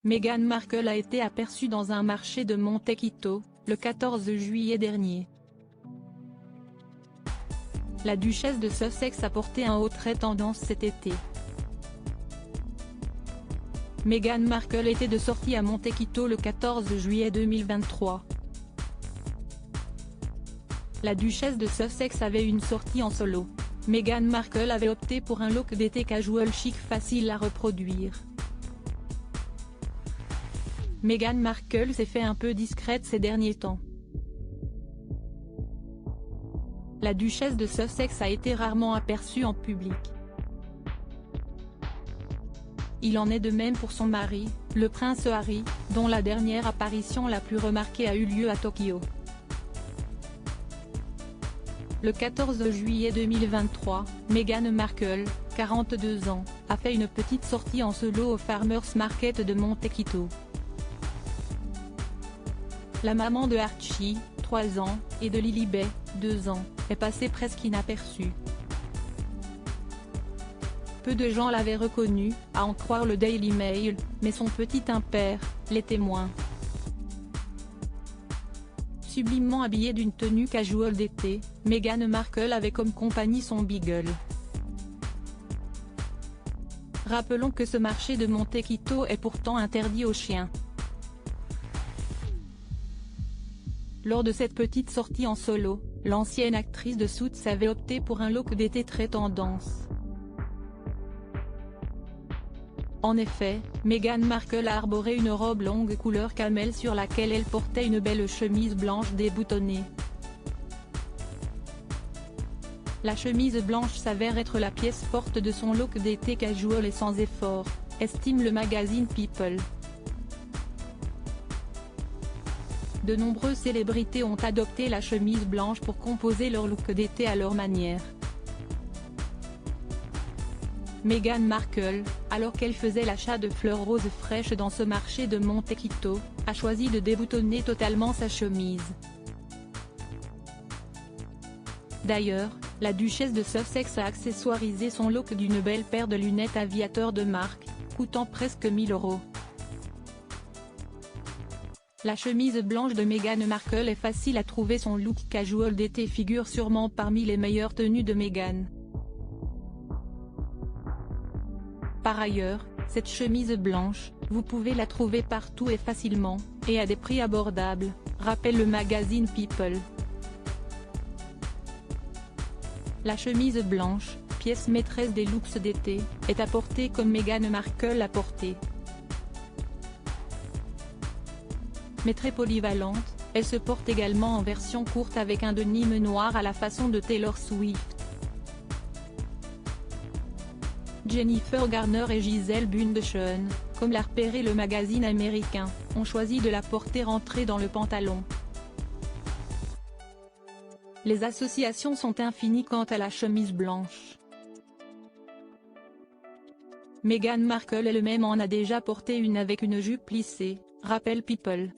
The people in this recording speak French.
Meghan Markle a été aperçue dans un marché de Montecito, le 14 juillet dernier. La duchesse de Sussex a porté un haut très tendance cet été. Meghan Markle était de sortie à Montecito le 14 juillet 2023. La duchesse de Sussex avait une sortie en solo. Meghan Markle avait opté pour un look d'été casual chic facile à reproduire. Meghan Markle s'est fait un peu discrète ces derniers temps. La duchesse de Sussex a été rarement aperçue en public. Il en est de même pour son mari, le prince Harry, dont la dernière apparition la plus remarquée a eu lieu à Tokyo. Le 14 juillet 2023, Meghan Markle, 42 ans, a fait une petite sortie en solo au Farmers Market de Montecito. La maman de Archie, 3 ans, et de Lilibet, 2 ans, est passée presque inaperçue. Peu de gens l'avaient reconnue, à en croire le Daily Mail, mais son petit impair l'était moins. Sublimement habillée d'une tenue casual d'été, Meghan Markle avait comme compagnie son beagle. Rappelons que ce marché de Montecito est pourtant interdit aux chiens. Lors de cette petite sortie en solo, l'ancienne actrice de Suits avait opté pour un look d'été très tendance. En effet, Meghan Markle a arboré une robe longue couleur camel sur laquelle elle portait une belle chemise blanche déboutonnée. La chemise blanche s'avère être la pièce forte de son look d'été casual et sans effort, estime le magazine People. De nombreuses célébrités ont adopté la chemise blanche pour composer leur look d'été à leur manière. Meghan Markle, alors qu'elle faisait l'achat de fleurs roses fraîches dans ce marché de Montecito, a choisi de déboutonner totalement sa chemise. D'ailleurs, la duchesse de Sussex a accessoirisé son look d'une belle paire de lunettes aviateurs de marque, coûtant presque 1 000 €. La chemise blanche de Meghan Markle est facile à trouver, son look casual d'été figure sûrement parmi les meilleures tenues de Meghan. Par ailleurs, cette chemise blanche, vous pouvez la trouver partout et facilement, et à des prix abordables, rappelle le magazine People. La chemise blanche, pièce maîtresse des looks d'été, est à porter comme Meghan Markle l'a portée. Mais très polyvalente, elle se porte également en version courte avec un denim noir à la façon de Taylor Swift. Jennifer Garner et Gisele Bündchen, comme l'a repéré le magazine américain, ont choisi de la porter rentrée dans le pantalon. Les associations sont infinies quant à la chemise blanche. Meghan Markle elle-même en a déjà porté une avec une jupe plissée, rappelle People.